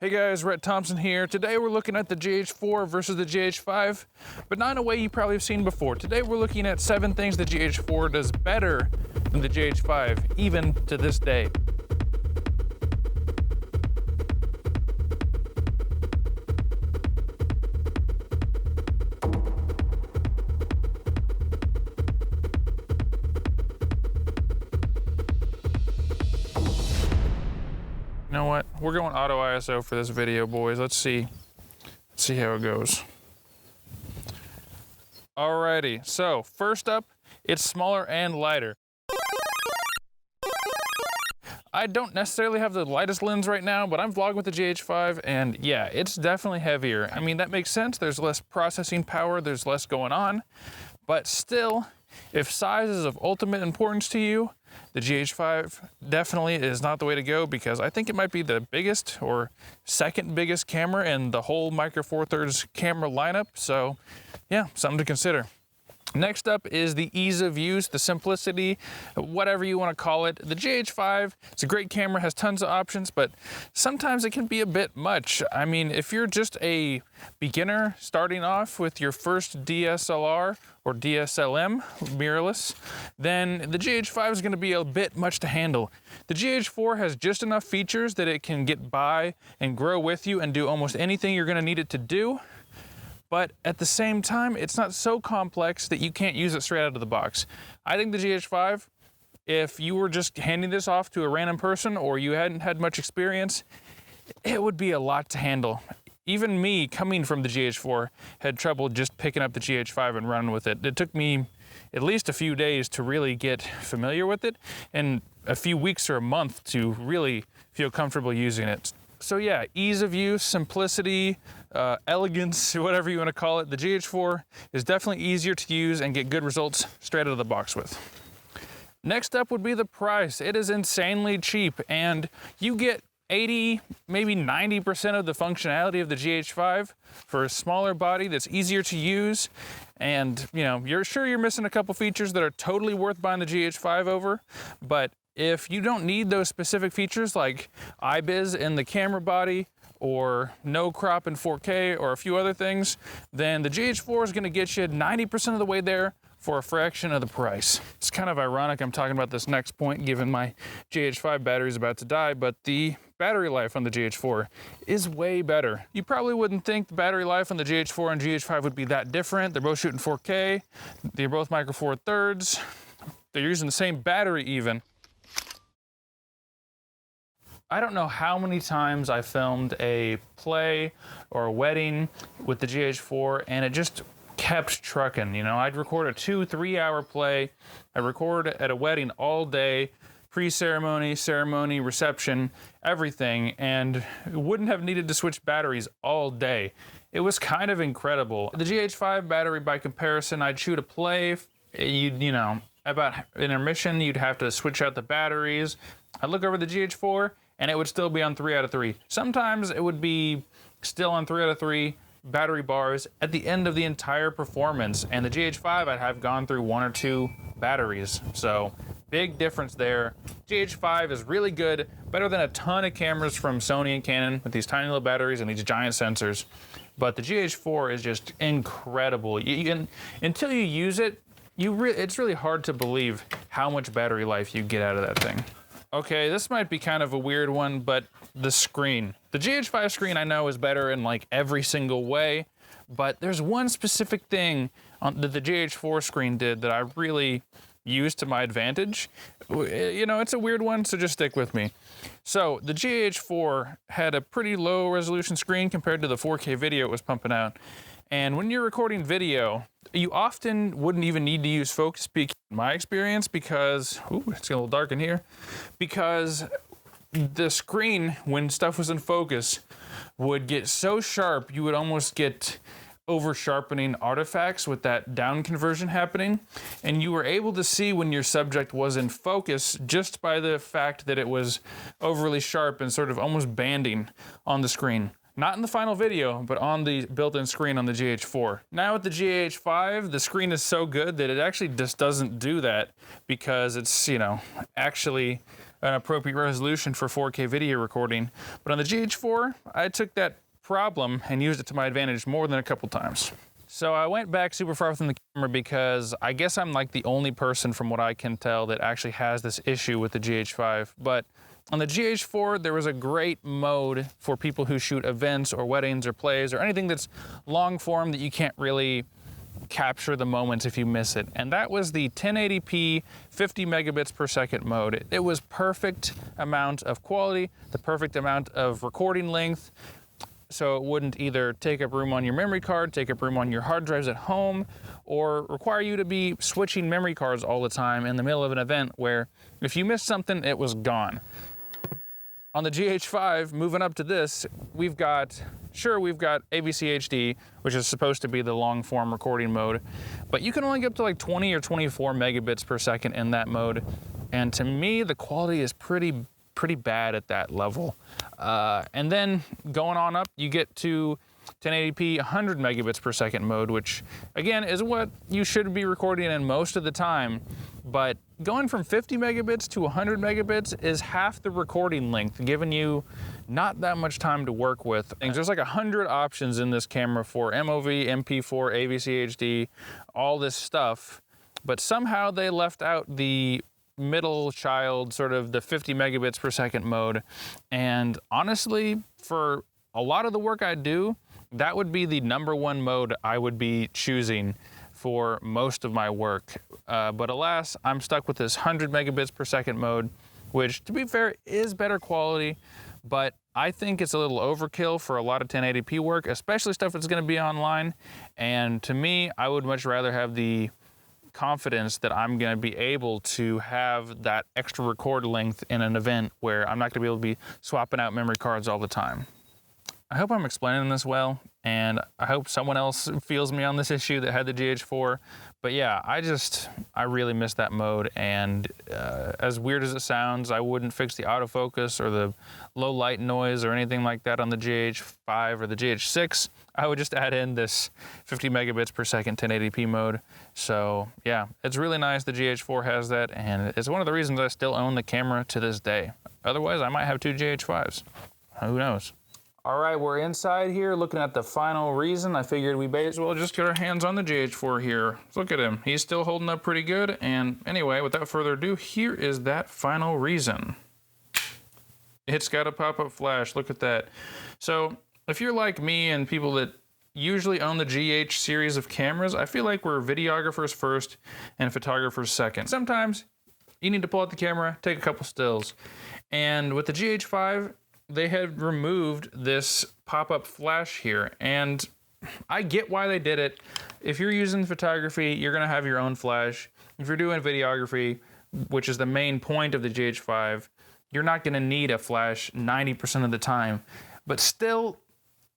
Hey guys, Rhett Thompson here. Today we're looking at the GH4 versus the GH5, but not in a way you probably have seen before. Today we're looking at 7 things the GH4 does better than the GH5, even to this day. You know what? We're going auto ISO for this video, boys. Let's see how it goes. Alrighty, so first up, it's smaller and lighter. I don't necessarily have the lightest lens right now, but I'm vlogging with the GH5, and yeah, it's definitely heavier. I mean, that makes sense. There's less processing power, there's less going on, but still, if size is of ultimate importance to you, the GH5 definitely is not the way to go, because I think it might be the biggest or second biggest camera in the whole Micro Four Thirds camera lineup. So yeah, something to consider. Next up is the ease of use, the simplicity, whatever you want to call it. The GH5, it's a great camera, has tons of options, but sometimes it can be a bit much. I mean, if you're just a beginner starting off with your first DSLR or DSLM mirrorless, then the GH5 is going to be a bit much to handle. The GH4 has just enough features that it can get by and grow with you and do almost anything you're going to need it to do. But at the same time, it's not so complex that you can't use it straight out of the box. I think the GH5, if you were just handing this off to a random person or you hadn't had much experience, it would be a lot to handle. Even me, coming from the GH4, had trouble just picking up the GH5 and running with it. It took me at least a few days to really get familiar with it, and a few weeks or a month to really feel comfortable using it. So yeah, ease of use, simplicity, elegance, whatever you want to call it. The GH4 is definitely easier to use and get good results straight out of the box with. Next up would be the price. It is insanely cheap, and you get 80, maybe 90% of the functionality of the GH5 for a smaller body that's easier to use. And you know, you're missing a couple features that are totally worth buying the GH5 over, but if you don't need those specific features like IBIS in the camera body or no crop in 4K or a few other things, then the GH4 is going to get you 90% of the way there for a fraction of the price. It's kind of ironic I'm talking about this next point given my GH5 battery is about to die, but the battery life on the GH4 is way better. You probably wouldn't think the battery life on the GH4 and GH5 would be that different. They're both shooting 4K, they're both Micro Four Thirds, they're using the same battery even. I don't know how many times I filmed a play or a wedding with the GH4 and it just kept trucking. You know, I'd record a 2-3 hour play. I record at a wedding all day, pre-ceremony, ceremony, reception, everything, and wouldn't have needed to switch batteries all day. It was kind of incredible. The GH5 battery, by comparison, I'd shoot a play, you know, about intermission, you'd have to switch out the batteries. I'd look over the GH4, and it would still be on 3 out of 3. Sometimes it would be still on 3 out of 3 battery bars at the end of the entire performance. And the GH5, I'd have gone through 1 or 2 batteries. So big difference there. GH5 is really good, better than a ton of cameras from Sony and Canon with these tiny little batteries and these giant sensors. But the GH4 is just incredible. Until you use it, it's really hard to believe how much battery life you get out of that thing. Okay, this might be kind of a weird one, but the screen. The GH5 screen I know is better in like every single way, but there's one specific thing that the GH4 screen did that I really used to my advantage. You know, it's a weird one, so just stick with me. So the GH4 had a pretty low resolution screen compared to the 4K video it was pumping out. And when you're recording video, you often wouldn't even need to use focus peak, in my experience, because, ooh, it's getting a little dark in here, because the screen, when stuff was in focus, would get so sharp, you would almost get over-sharpening artifacts with that down conversion happening. And you were able to see when your subject was in focus just by the fact that it was overly sharp and sort of almost banding on the screen. Not in the final video, but on the built-in screen on the GH4. Now with the GH5, the screen is so good that it actually just doesn't do that, because it's, you know, actually an appropriate resolution for 4K video recording. But on the GH4, I took that problem and used it to my advantage more than a couple times. So I went back super far from the camera because I guess I'm like the only person from what I can tell that actually has this issue with the GH5. But on the GH4, there was a great mode for people who shoot events or weddings or plays or anything that's long form that you can't really capture the moments if you miss it. And that was the 1080p 50 megabits per second mode. It was perfect amount of quality, the perfect amount of recording length, so it wouldn't either take up room on your memory card, take up room on your hard drives at home, or require you to be switching memory cards all the time in the middle of an event where if you missed something, it was gone. On the GH5, moving up to this, we've got AVC HD, which is supposed to be the long form recording mode, but you can only get up to like 20 or 24 megabits per second in that mode. And to me, the quality is pretty bad at that level. And then going on up, you get to 1080p 100 megabits per second mode, which again is what you should be recording in most of the time. But going from 50 megabits to 100 megabits is half the recording length, giving you not that much time to work with. There's like 100 options in this camera for MOV, MP4, AVC HD, all this stuff. But somehow they left out the middle child, sort of the 50 megabits per second mode. And honestly, for a lot of the work I do, that would be the #1 mode I would be choosing for most of my work. But alas, I'm stuck with this 100 megabits per second mode, which to be fair is better quality, but I think it's a little overkill for a lot of 1080p work, especially stuff that's gonna be online. And to me, I would much rather have the confidence that I'm going to be able to have that extra record length in an event where I'm not going to be able to be swapping out memory cards all the time. I hope I'm explaining this well, and I hope someone else feels me on this issue that had the GH4. But yeah, I really miss that mode, and as weird as it sounds, I wouldn't fix the autofocus or the low light noise or anything like that on the GH5 or the GH6. I would just add in this 50 megabits per second 1080p mode. So yeah, it's really nice the GH4 has that, and it's one of the reasons I still own the camera to this day. Otherwise, I might have 2 GH5s. Who knows? All right, we're inside here looking at the final reason. I figured we may as well just get our hands on the GH4 here. Look at him. He's still holding up pretty good. And anyway, without further ado, here is that final reason. It's got a pop-up flash. Look at that. So if you're like me and people that usually own the GH series of cameras, I feel like we're videographers first and photographers second. Sometimes you need to pull out the camera, take a couple stills. And with the GH5, they had removed this pop-up flash here, and I get why they did it. If you're using photography, you're gonna have your own flash. If you're doing videography, which is the main point of the GH5, you're not gonna need a flash 90% of the time. But still,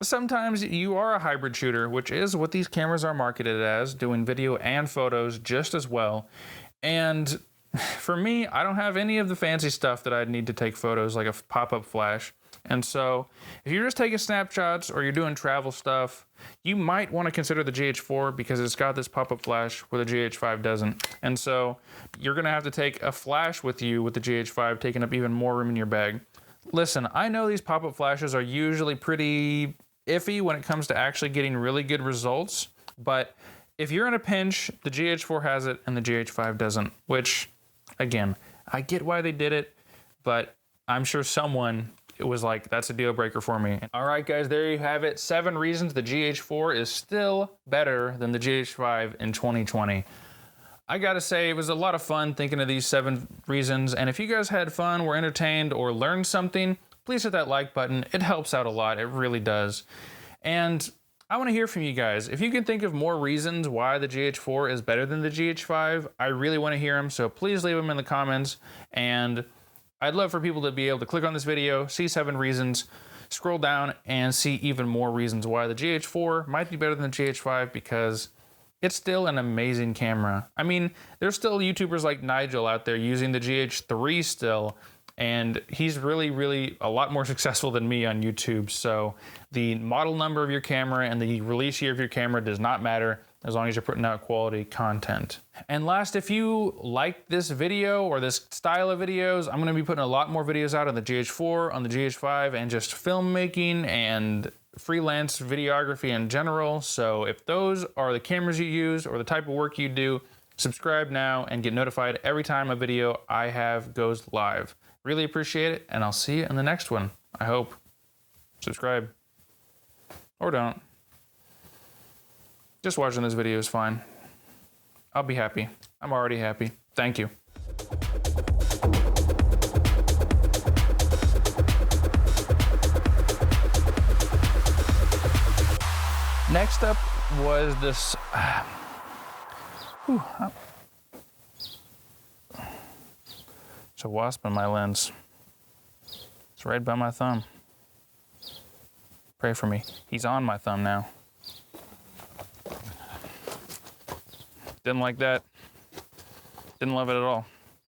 sometimes you are a hybrid shooter, which is what these cameras are marketed as, doing video and photos just as well. And for me, I don't have any of the fancy stuff that I'd need to take photos, like a pop-up flash. And so if you're just taking snapshots or you're doing travel stuff, you might want to consider the GH4 because it's got this pop-up flash where the GH5 doesn't. And so you're going to have to take a flash with you with the GH5, taking up even more room in your bag. Listen, I know these pop-up flashes are usually pretty iffy when it comes to actually getting really good results, but if you're in a pinch, the GH4 has it and the GH5 doesn't, which, again, I get why they did it, but I'm sure someone, it was like, that's a deal breaker for me. All right, guys, there you have it. 7 reasons the GH4 is still better than the GH5 in 2020. I gotta say, it was a lot of fun thinking of these 7 reasons. And if you guys had fun, were entertained, or learned something, please hit that like button. It helps out a lot. It really does. And I want to hear from you guys. If you can think of more reasons why the GH4 is better than the GH5, I really want to hear them. So please leave them in the comments. And I'd love for people to be able to click on this video, see 7 reasons, scroll down, and see even more reasons why the GH4 might be better than the GH5, because it's still an amazing camera. I mean, there's still YouTubers like Nigel out there using the GH3 still, and he's really a lot more successful than me on YouTube. So the model number of your camera and the release year of your camera does not matter. as long as you're putting out quality content. And last, if you like this video or this style of videos, I'm gonna be putting a lot more videos out on the GH4, on the GH5, and just filmmaking and freelance videography in general. So if those are the cameras you use or the type of work you do, subscribe now and get notified every time a video I have goes live. Really appreciate it, and I'll see you in the next one, I hope. Subscribe. Or don't. Just watching this video is fine. I'll be happy. I'm already happy. Thank you. Next up was this. It's a wasp in my lens. It's right by my thumb. Pray for me. He's on my thumb now. Didn't like that. Didn't love it at all.